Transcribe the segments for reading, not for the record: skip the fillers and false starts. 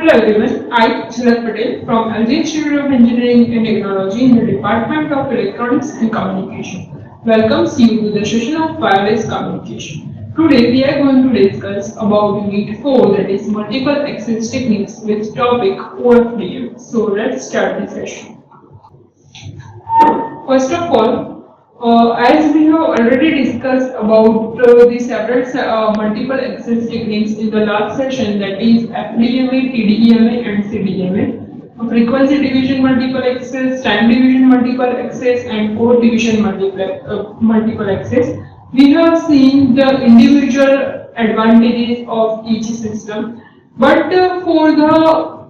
Hello everyone, I Jhalak Patel from LG Institute of Engineering and Technology in the Department of Electronics and Communication. Welcomes you to the session of wireless communication. Today we are going to discuss about Unit 4, that is multiple access techniques, with topic OFDM. So let's start the session. First of all, as we have already discussed about the several multiple access techniques in the last session, that is FDMA, TDMA and CDMA, frequency division multiple access, time division multiple access and code division multiple access. We have seen the individual advantages of each system, but for the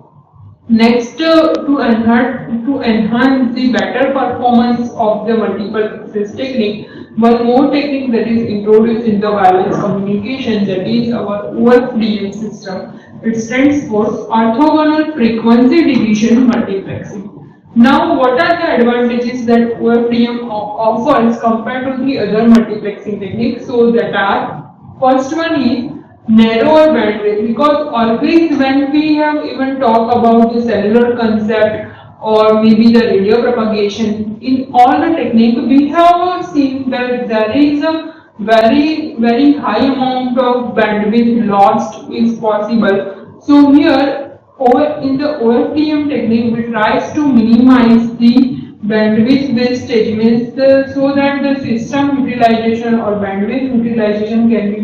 next, to enhance the better performance of the multiple access technique, one more technique that is introduced in the wireless communication, that is our OFDM system. It stands for orthogonal frequency division multiplexing. Now, what are the advantages that OFDM offers compared to the other multiplexing techniques? So that are, first one is narrower bandwidth, because always when we have even talked about the cellular concept or maybe the radio propagation, in all the technique we have seen that there is a very high amount of bandwidth lost is possible. So here in the OFDM technique we tries to minimize the bandwidth wastage, means so that the system utilization or bandwidth utilization can be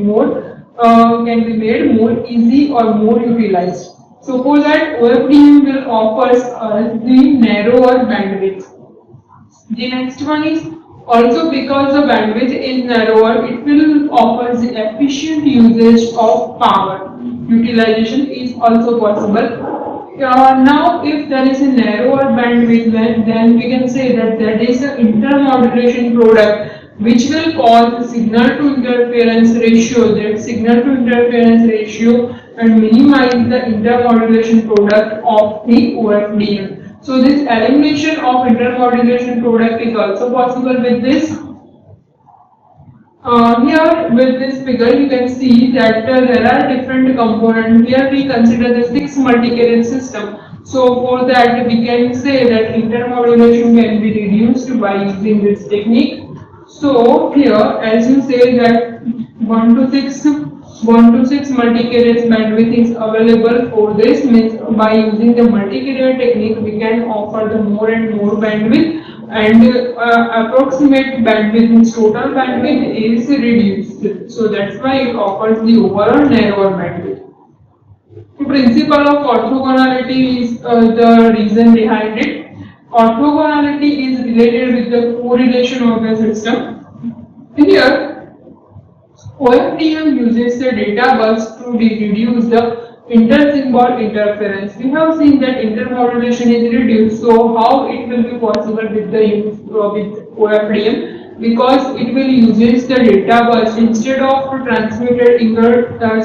made more easy or more utilized. So for that, OFDM will offer us the narrower bandwidth. The next one is, also because the bandwidth is narrower, it will offer the efficient usage of power. Utilization is also possible. Now, if there is a narrower bandwidth, then we can say that there is an intermodulation product which will cause signal to interference ratio, and minimize the intermodulation product of the OFDM. So this elimination of intermodulation product is also possible with this. Here with this figure you can see that there are different components. Here we consider the 6 multi-carrier system. So for that we can say that intermodulation can be reduced by using this technique. So here, as you say that 1 to 6 multi-carrier bandwidth is available for this, means by using the multi-carrier technique we can offer the more and more bandwidth, and approximate bandwidth means total bandwidth is reduced. So that's why it offers the overall narrower bandwidth. The principle of orthogonality is the reason behind it. Orthogonality is related with the correlation of the system. Here, OFDM uses the data bus to reduce the inter-symbol interference. We have seen that intermodulation is reduced. So how it will be possible with the use with OFDM? Because it will use the data bus instead of transmitted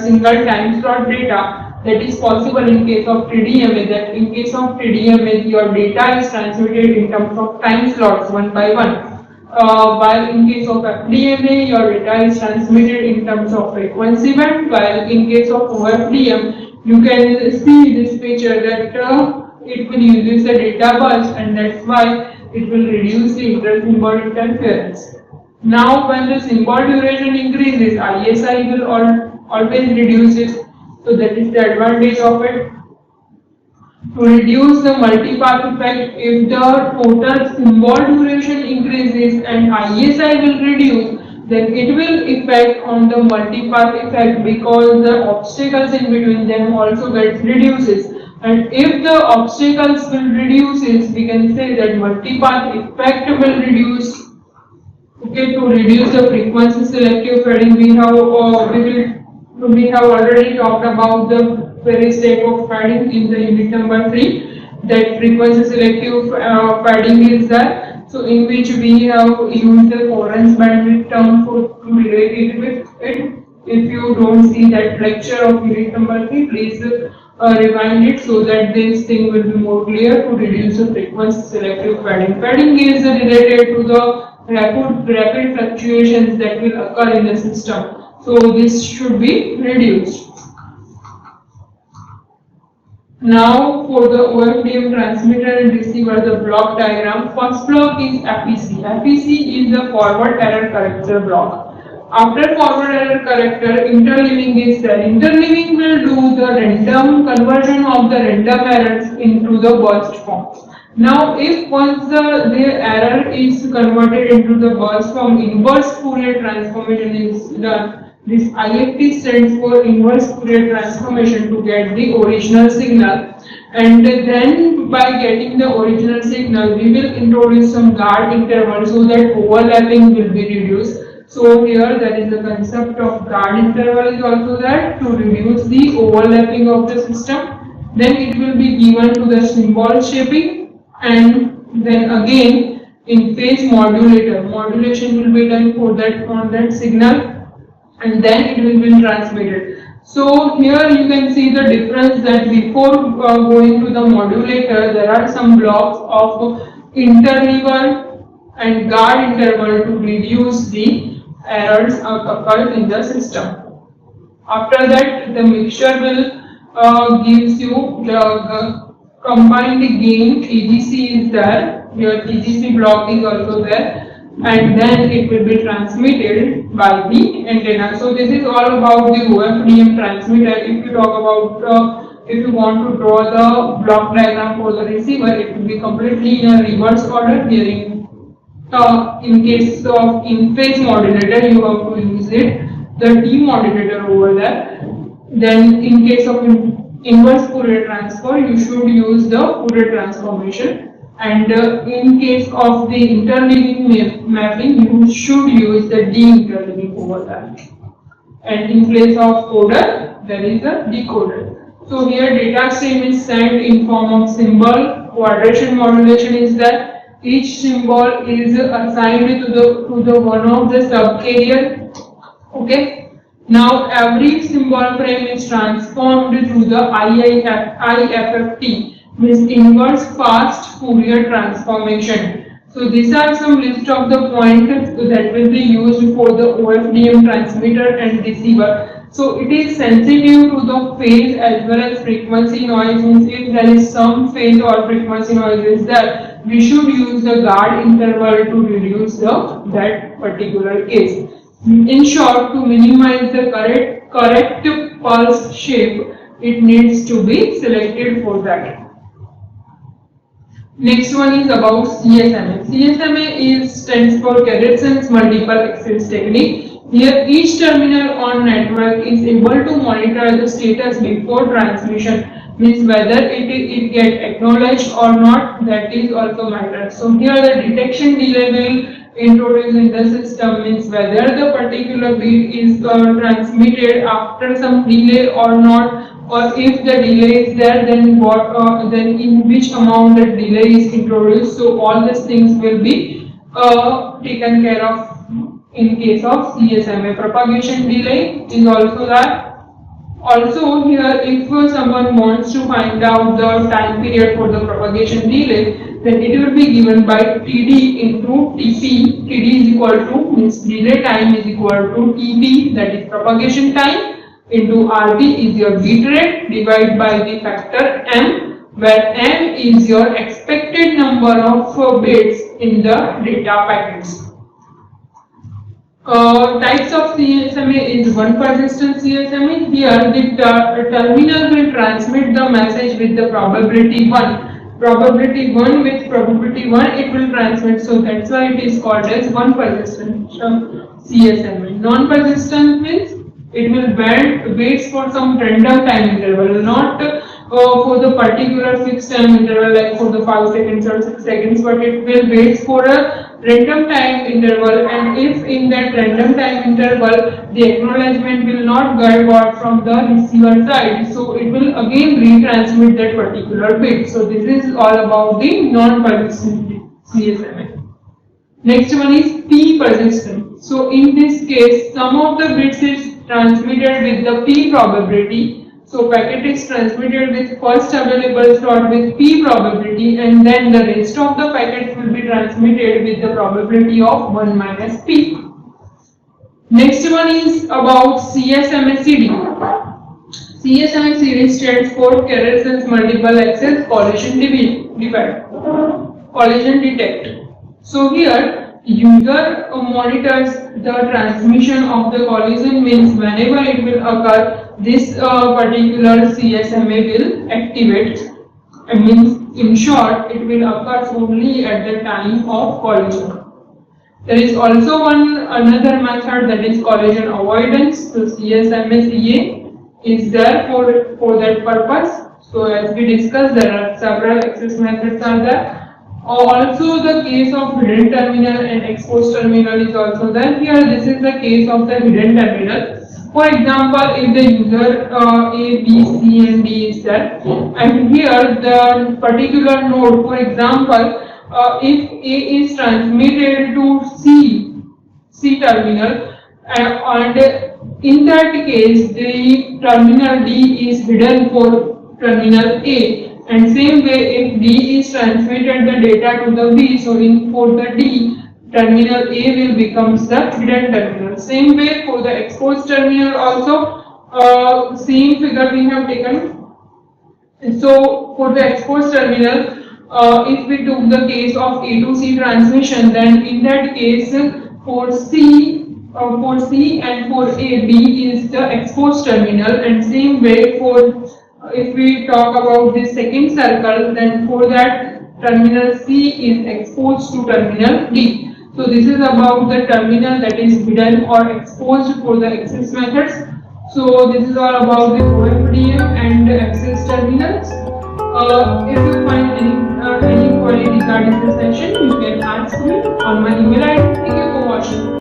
single time slot data. That is possible in case of TDMA, that in case of TDMA your data is transmitted in terms of time slots one by one, while in case of FDMA your data is transmitted in terms of frequency band, while in case of OFDM you can see this picture that it will use the data bus, and that's why it will reduce the inter-symbol interference. Now when the symbol duration increases, ISI will always reduce it. So that is the advantage of it. To reduce the multipath effect, if the total symbol duration increases and ISI will reduce, then it will affect on the multipath effect, because the obstacles in between them also gets reduces. And if the obstacles will reduces, we can say that multipath effect will reduce. Okay, to reduce the frequency selective fading, we have already talked about the various type of fading in the unit number 3. That frequency selective fading is that. So in which we have used the coherence bandwidth term to relate it with it. If you don't see that lecture of unit number 3, please rewind it so that this thing will be more clear. To reduce the frequency selective fading. Fading is related to the rapid fluctuations that will occur in the system. So this should be reduced. Now for the OFDM transmitter and receiver, the block diagram. First block is FEC. FEC is the forward error corrector block. After forward error corrector, interleaving is there. Interleaving will do the random conversion of the random errors into the burst form. Now, if once the error is converted into the burst form, inverse Fourier transformation is done. This IFT stands for inverse Fourier transformation to get the original signal, and then by getting the original signal, we will introduce some guard interval so that overlapping will be reduced. So here there is the concept of guard interval is also there to reduce the overlapping of the system. Then it will be given to the symbol shaping, and then again in phase modulator, modulation will be done for that on that signal, and then it will be transmitted. So here you can see the difference that before going to the modulator, there are some blocks of interleaver and guard interval to reduce the errors occurred in the system. After that, the mixture will gives you the combined gain. TGC is there. Your TGC block is also there, and then it will be transmitted by the antenna. So this is all about the OFDM transmitter. If you talk about if you want to draw the block diagram for the receiver, it will be completely in a reverse order. Here in case of in-phase modulator, you have to use it, the demodulator over there. Then in case of inverse Fourier transfer, you should use the Fourier transformation. And in case of the interleaving mapping, you should use the de-interleaving over there. And in place of coder, there is a decoder. So here data stream is sent in form of symbol. Quadration modulation is that each symbol is assigned to the one of the subcarrier. Okay. Now every symbol frame is transformed through the IFFT. Means inverse fast Fourier transformation. So these are some list of the points that will be used for the OFDM transmitter and receiver. So it is sensitive to the phase as well as frequency noise. Means if there is some phase or frequency noise is there, we should use the guard interval to reduce that particular case. In short, to minimize the correct pulse shape, it needs to be selected for that. Next one is about CSMA. CSMA stands for Carlson's multiple access technique. Here each terminal on network is able to monitor the status before transmission. Means whether it get acknowledged or not, that is also matters. So here the detection delay will introduce in the system, means whether the particular bit is transmitted after some delay or not, or if the delay is there, then what then in which amount the delay is introduced. So all these things will be taken care of in case of CSMA. Propagation delay is also that. Also here, if someone wants to find out the time period for the propagation delay, then it will be given by TD into TP. TD is equal to, means delay time is equal to TP, that is propagation time, into RT is your bit rate, divided by the factor M, where M is your expected number of bits in the data packets. Types of CSMA is one persistent CSMA. Here the terminal will transmit the message with the probability 1. Probability 1 with probability 1 it will transmit. So that's why it is called as one persistent CSMA. Non-persistent means it will wait for some random time interval, not for the particular fixed time interval like for the 5 seconds or 6 seconds, but it will wait for a random time interval, and if in that random time interval the acknowledgement will not get got from the receiver side, so it will again retransmit that particular bit. So this is all about the non-persistent CSMA. Next one is P persistent. So in this case, some of the bits is transmitted with the P probability. So packet is transmitted with first available slot with P probability, and then the rest of the packets will be transmitted with the probability of 1 minus P. Next one is about CSMA-CD. CSMA series stands for Carlson's multiple access collision detect. So here user monitors the transmission of the collision, means whenever it will occur, this particular CSMA will activate. I mean, in short, it will occur only at the time of collision. There is also another method, that is collision avoidance. So CSMA-CA is there for that purpose. So as we discussed, there are several access methods are there. Also the case of hidden terminal and exposed terminal is also there. Here this is the case of the hidden terminal. For example, if the user A, B, C and D is there, and here the particular node, for example, if A is transmitted to C terminal, and in that case the terminal D is hidden for terminal A, and same way if D is transmitted the data to the B, so for the D, terminal A will becomes the hidden terminal. Same way for the exposed terminal also, same figure we have taken. So for the exposed terminal, if we took the case of A to C transmission, then in that case for C and for A, B is the exposed terminal, and same way for if we talk about the second circle, then for that terminal C is exposed to terminal D. So this is about the terminal that is hidden or exposed for the access methods. So this is all about the OFDM and the access terminals. If you find any query regarding the session, you can ask me on my email ID.